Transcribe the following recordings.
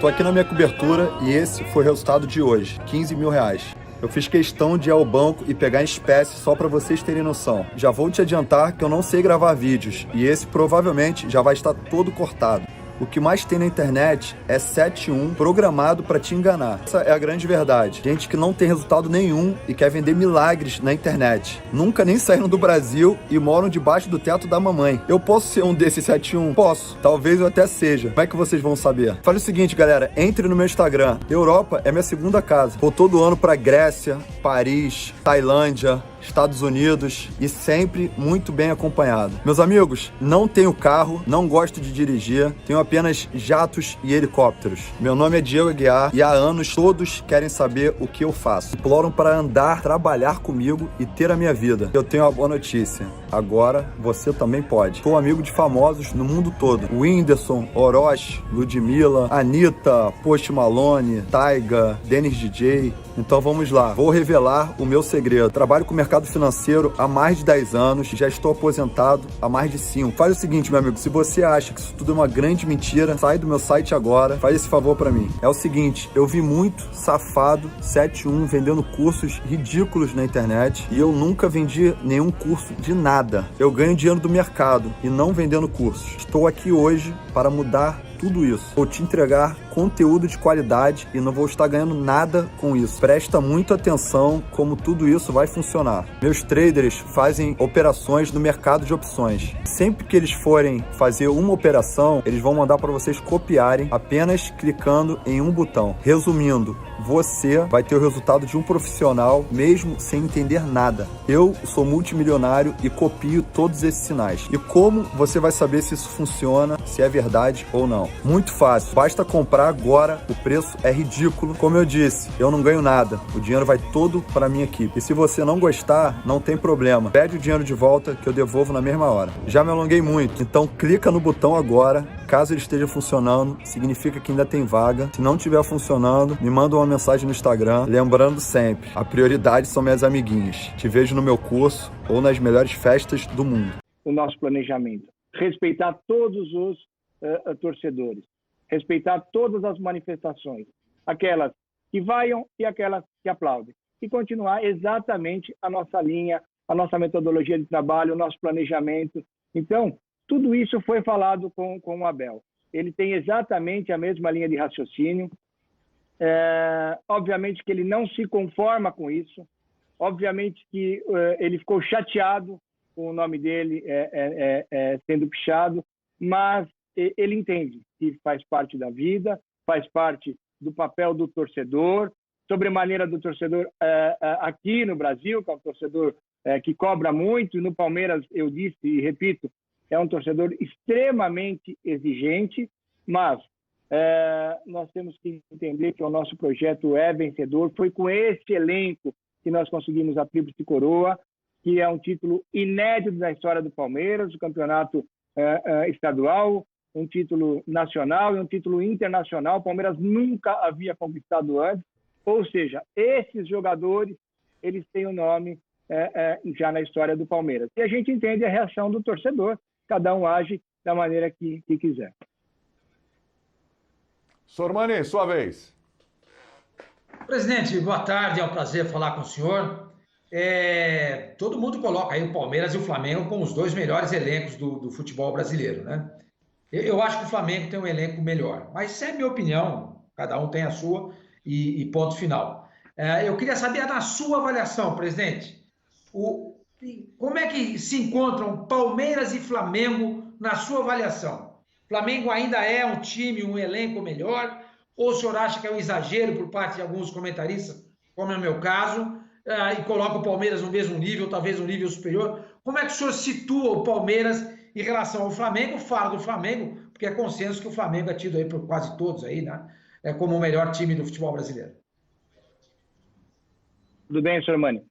Tô aqui na minha cobertura e esse foi o resultado de hoje, R$15 mil. Eu fiz questão de ir ao banco e pegar em espécie só para vocês terem noção. Já vou te adiantar que eu não sei gravar vídeos e esse provavelmente já vai estar todo cortado. O que mais tem na internet é 7-1 programado para te enganar. Essa é a grande verdade. Gente que não tem resultado nenhum e quer vender milagres na internet. Nunca nem saíram do Brasil e moram debaixo do teto da mamãe. Eu posso ser um desses 7-1? Posso. Talvez eu até seja. Como é que vocês vão saber? Fale o seguinte, galera. Entre no meu Instagram. Europa é minha segunda casa. Vou todo ano para Grécia, Paris, Tailândia, Estados Unidos e sempre muito bem acompanhado. Meus amigos, não tenho carro, não gosto de dirigir, tenho apenas jatos e helicópteros. Meu nome é Diego Aguiar e há anos todos querem saber o que eu faço. Imploram para andar, trabalhar comigo e ter a minha vida. Eu tenho uma boa notícia. Agora você também pode. Sou amigo de famosos no mundo todo. Whindersson, Orochi, Ludmilla, Anitta, Post Malone, Taiga, Dennis DJ. Então vamos lá, vou revelar o meu segredo. Trabalho com o mercado financeiro há mais de 10 anos e já estou aposentado há mais de 5. Faz o seguinte, meu amigo, se você acha que isso tudo é uma grande mentira, sai do meu site agora, faz esse favor pra mim. É o seguinte, eu vi muito safado 7-1 vendendo cursos ridículos na internet e eu nunca vendi nenhum curso de nada. Eu ganho dinheiro do mercado e não vendendo cursos. Estou aqui hoje para mudar tudo isso. Vou te entregar conteúdo de qualidade e não vou estar ganhando nada com isso. Presta muita atenção como tudo isso vai funcionar. Meus traders fazem operações no mercado de opções. Sempre que eles forem fazer uma operação, eles vão mandar para vocês copiarem apenas clicando em um botão. Resumindo, você vai ter o resultado de um profissional mesmo sem entender nada. Eu sou multimilionário e copio todos esses sinais. E como você vai saber se isso funciona, se é verdade ou não? Muito fácil, basta comprar agora, o preço é ridículo. Como eu disse, eu não ganho nada, o dinheiro vai todo para minha equipe. E se você não gostar, não tem problema. Pede o dinheiro de volta que eu devolvo na mesma hora. Já me alonguei muito, então clica no botão agora. Caso ele esteja funcionando, significa que ainda tem vaga. Se não estiver funcionando, me manda uma mensagem no Instagram. Lembrando sempre, a prioridade são minhas amiguinhas. Te vejo no meu curso ou nas melhores festas do mundo. O nosso planejamento. Respeitar todos os torcedores. Respeitar todas as manifestações. Aquelas que vaiam e aquelas que aplaudem. E continuar exatamente a nossa linha, a nossa metodologia de trabalho, o nosso planejamento. Então, tudo isso foi falado com o Abel. Ele tem exatamente a mesma linha de raciocínio. Obviamente que ele não se conforma com isso. Obviamente que ele ficou chateado com o nome dele sendo pichado, mas ele entende que faz parte da vida, faz parte do papel do torcedor, sobremaneira do torcedor aqui no Brasil, que é um torcedor que cobra muito, e no Palmeiras, eu disse e repito, é um torcedor extremamente exigente, mas nós temos que entender que o nosso projeto é vencedor. Foi com esse elenco que nós conseguimos a Tríplice Coroa, que é um título inédito na história do Palmeiras, o campeonato estadual, um título nacional e um título internacional. O Palmeiras nunca havia conquistado antes. Ou seja, esses jogadores, eles têm o nome já na história do Palmeiras. E a gente entende a reação do torcedor. Cada um age da maneira que quiser. Sormani, sua vez. Presidente, boa tarde, é um prazer falar com o senhor. Todo mundo coloca aí o Palmeiras e o Flamengo como os dois melhores elencos do futebol brasileiro, né? Eu acho que o Flamengo tem um elenco melhor, mas isso é minha opinião, cada um tem a sua e ponto final. Eu queria saber, na sua avaliação, presidente, como é que se encontram Palmeiras e Flamengo na sua avaliação? Flamengo ainda é um time, um elenco melhor? Ou o senhor acha que é um exagero por parte de alguns comentaristas, como é o meu caso, e coloca o Palmeiras no mesmo nível, talvez um nível superior? Como é que o senhor situa o Palmeiras em relação ao Flamengo? Fala do Flamengo, porque é consenso que o Flamengo é tido aí por quase todos aí, né? Como o melhor time do futebol brasileiro. Tudo bem, Sormani?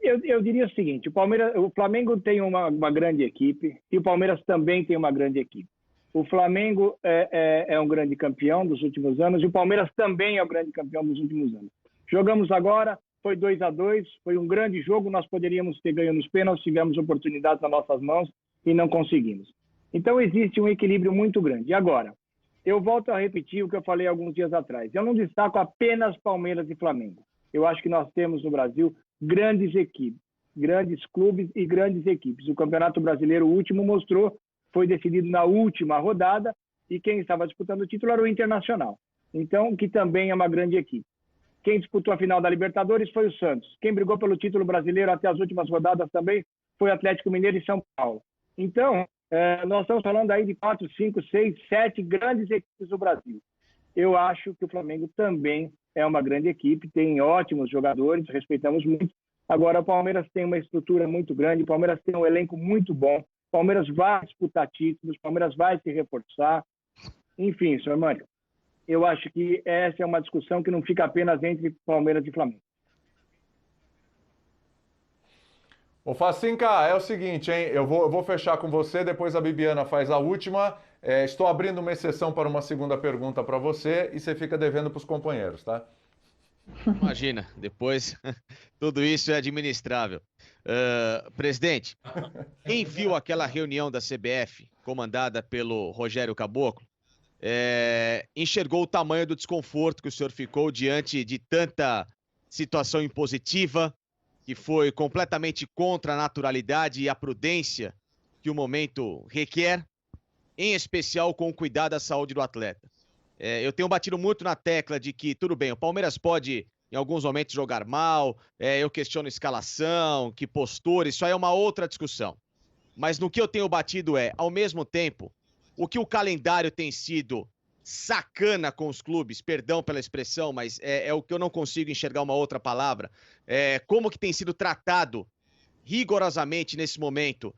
Eu diria o seguinte, o Flamengo tem uma grande equipe e o Palmeiras também tem uma grande equipe. O Flamengo é um grande campeão dos últimos anos e o Palmeiras também é o grande campeão dos últimos anos. Jogamos agora, foi 2-2, foi um grande jogo, nós poderíamos ter ganho nos pênaltis, tivemos oportunidades nas nossas mãos e não conseguimos. Então existe um equilíbrio muito grande. E agora, eu volto a repetir o que eu falei alguns dias atrás. Eu não destaco apenas Palmeiras e Flamengo. Eu acho que nós temos no Brasil grandes equipes, grandes clubes e grandes equipes. O Campeonato Brasileiro, o último, mostrou, foi decidido na última rodada, e quem estava disputando o título era o Internacional. Então, que também é uma grande equipe. Quem disputou a final da Libertadores foi o Santos. Quem brigou pelo título brasileiro até as últimas rodadas também foi o Atlético Mineiro e São Paulo. Então, nós estamos falando aí de 4, 5, 6, 7 grandes equipes do Brasil. Eu acho que o Flamengo também é uma grande equipe, tem ótimos jogadores, respeitamos muito. Agora, o Palmeiras tem uma estrutura muito grande, o Palmeiras tem um elenco muito bom, o Palmeiras vai disputar títulos, o Palmeiras vai se reforçar. Enfim, senhor Mânio, eu acho que essa é uma discussão que não fica apenas entre Palmeiras e Flamengo. Ô Facinca, é o seguinte, hein? Eu vou fechar com você, depois a Bibiana faz a última. Estou abrindo uma exceção para uma segunda pergunta para você e você fica devendo para os companheiros, tá? Imagina, depois tudo isso é administrável. Presidente, quem viu aquela reunião da CBF, comandada pelo Rogério Caboclo, enxergou o tamanho do desconforto que o senhor ficou diante de tanta situação impositiva, que foi completamente contra a naturalidade e a prudência que o momento requer, em especial com o cuidado da saúde do atleta. Eu tenho batido muito na tecla de que, tudo bem, o Palmeiras pode, em alguns momentos, jogar mal, eu questiono escalação, que postura, isso aí é uma outra discussão. Mas no que eu tenho batido ao mesmo tempo, o que o calendário tem sido sacana com os clubes, perdão pela expressão, mas é o que eu não consigo enxergar uma outra palavra, como que tem sido tratado rigorosamente nesse momento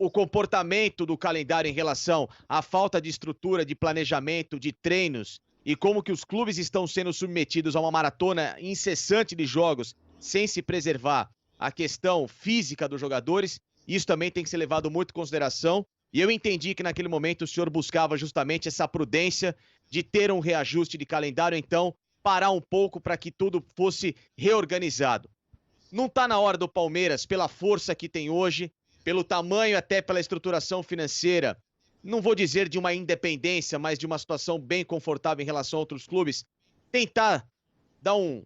o comportamento do calendário em relação à falta de estrutura, de planejamento, de treinos, e como que os clubes estão sendo submetidos a uma maratona incessante de jogos sem se preservar a questão física dos jogadores. Isso também tem que ser levado muito em consideração, e eu entendi que naquele momento o senhor buscava justamente essa prudência de ter um reajuste de calendário, então parar um pouco para que tudo fosse reorganizado. Não está na hora do Palmeiras, pela força que tem hoje, pelo tamanho, até pela estruturação financeira, não vou dizer de uma independência, mas de uma situação bem confortável em relação a outros clubes, tentar dar um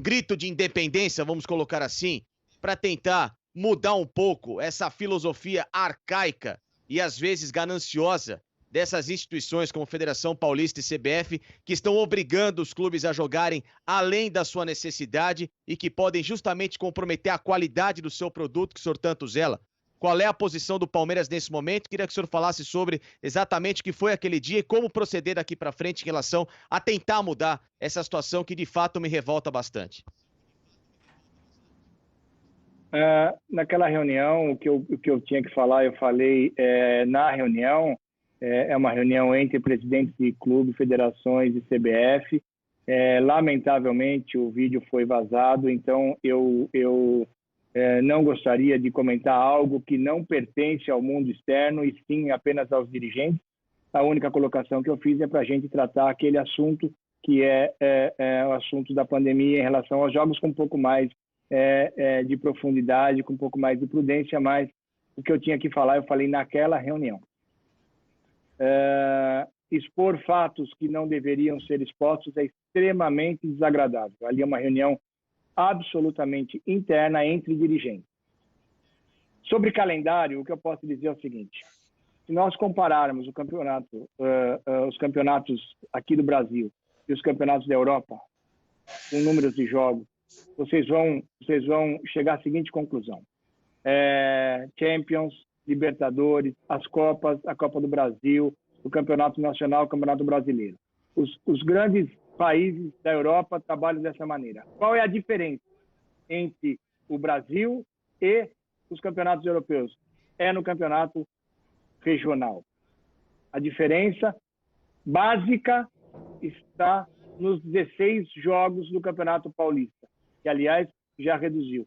grito de independência, vamos colocar assim, para tentar mudar um pouco essa filosofia arcaica e às vezes gananciosa dessas instituições como Federação Paulista e CBF, que estão obrigando os clubes a jogarem além da sua necessidade e que podem justamente comprometer a qualidade do seu produto que o senhor tanto zela. Qual é a posição do Palmeiras nesse momento? Queria que o senhor falasse sobre exatamente o que foi aquele dia e como proceder daqui para frente em relação a tentar mudar essa situação que de fato me revolta bastante. Naquela reunião, o que eu tinha que falar, eu falei na reunião. É uma reunião entre presidentes de clube, federações e CBF. Lamentavelmente, o vídeo foi vazado, então eu não gostaria de comentar algo que não pertence ao mundo externo e sim apenas aos dirigentes. A única colocação que eu fiz é para a gente tratar aquele assunto que é o assunto da pandemia em relação aos jogos, com um pouco mais de profundidade, com um pouco mais de prudência, mas o que eu tinha que falar, eu falei naquela reunião. Expor fatos que não deveriam ser expostos é extremamente desagradável. Ali é uma reunião absolutamente interna entre dirigentes. Sobre calendário, o que eu posso dizer é o seguinte: se nós compararmos os campeonatos aqui do Brasil e os campeonatos da Europa, com números de jogos, vocês vão chegar à seguinte conclusão: Champions, Libertadores, as Copas, a Copa do Brasil, o Campeonato Nacional, o Campeonato Brasileiro. Os grandes países da Europa trabalham dessa maneira. Qual é a diferença entre o Brasil e os campeonatos europeus? É no campeonato regional. A diferença básica está nos 16 jogos do Campeonato Paulista, que, aliás, já reduziu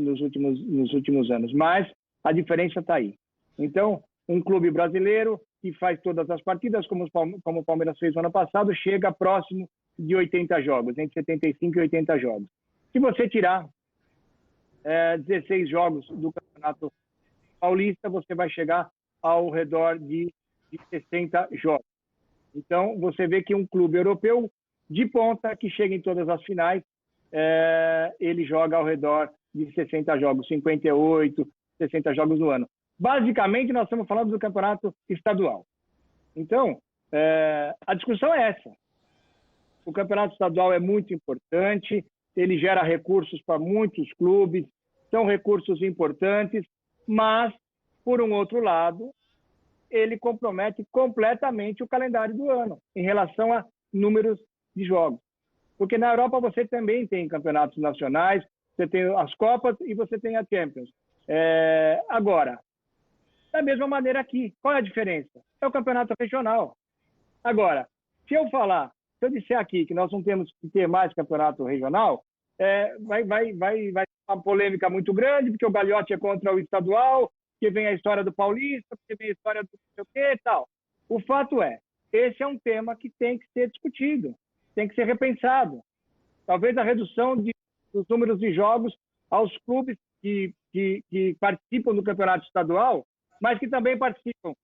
nos últimos anos. Mas a diferença está aí. Então, um clube brasileiro que faz todas as partidas, como o Palmeiras fez no ano passado, chega próximo de 80 jogos, entre 75 e 80 jogos. Se você tirar 16 jogos do Campeonato Paulista, você vai chegar ao redor de 60 jogos. Então, você vê que um clube europeu de ponta, que chega em todas as finais, ele joga ao redor de 60 jogos, 58, 60 jogos no ano. Basicamente, nós estamos falando do campeonato estadual. Então, a discussão é essa. O campeonato estadual é muito importante, ele gera recursos para muitos clubes, são recursos importantes, mas, por um outro lado, ele compromete completamente o calendário do ano, em relação a números de jogos. Porque na Europa você também tem campeonatos nacionais, você tem as Copas e você tem a Champions. Agora, da mesma maneira aqui, qual é a diferença? É o campeonato regional. Agora, se eu disser aqui que nós não temos que ter mais campeonato regional, vai ter uma polêmica muito grande, porque o Gagliotti é contra o estadual, porque vem a história do Paulista, porque vem a história do não sei o quê e tal. O fato esse é um tema que tem que ser discutido, tem que ser repensado. Talvez a redução dos números de jogos aos clubes que participam do campeonato estadual, mas que também participam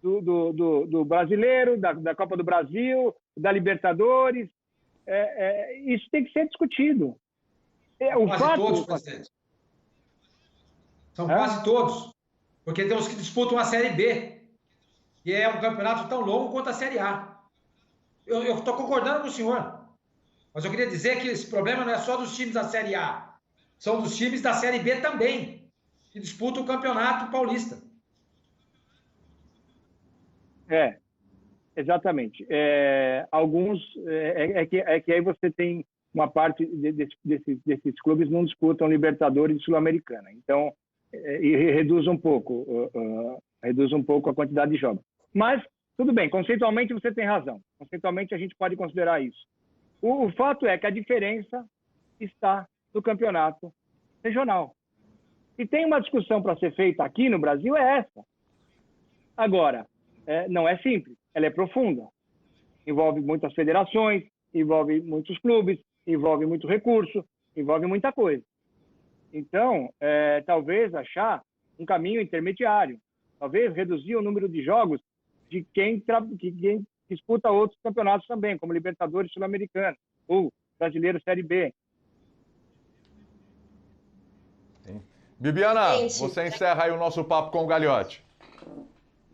do Brasileiro, da Copa do Brasil, da Libertadores. Isso tem que ser discutido. Quase todos, presidente. São quase todos. Porque tem os que disputam a Série B, que é um campeonato tão longo quanto a Série A. Eu estou concordando com o senhor, mas eu queria dizer que esse problema não é só dos times da Série A, são dos times da Série B também, que disputam o Campeonato Paulista. Exatamente. Alguns, que aí você tem uma parte desses clubes não disputam Libertadores e Sul-Americana. Então, e reduz um pouco a quantidade de jogos. Mas, tudo bem, conceitualmente você tem razão. Conceitualmente a gente pode considerar isso. O fato é que a diferença está no campeonato regional. E tem uma discussão para ser feita aqui no Brasil, é essa. Agora, não é simples, ela é profunda. Envolve muitas federações, envolve muitos clubes, envolve muito recurso, envolve muita coisa. Então, talvez achar um caminho intermediário, talvez reduzir o número de jogos de quem disputa outros campeonatos também, como Libertadores Sul-Americano ou Brasileiro Série B. Bibiana, você encerra aí o nosso papo com o Gagliotti.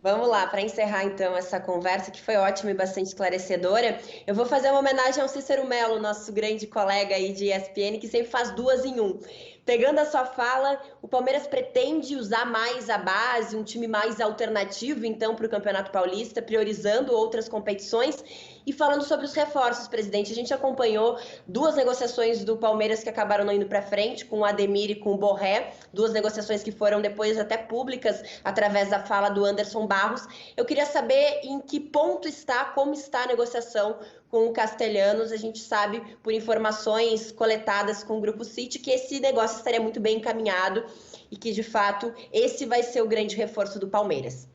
Vamos lá, para encerrar então essa conversa, que foi ótima e bastante esclarecedora, eu vou fazer uma homenagem ao Cícero Melo, nosso grande colega aí de ESPN, que sempre faz duas em um. Pegando a sua fala, o Palmeiras pretende usar mais a base, um time mais alternativo, então, para o Campeonato Paulista, priorizando outras competições. E falando sobre os reforços, presidente, a gente acompanhou duas negociações do Palmeiras que acabaram não indo para frente, com o Ademir e com o Borré, duas negociações que foram depois até públicas, através da fala do Anderson Barros. Eu queria saber em que ponto está, como está a negociação com o Castelhanos. A gente sabe, por informações coletadas com o Grupo City, que esse negócio estaria muito bem encaminhado e que, de fato, esse vai ser o grande reforço do Palmeiras.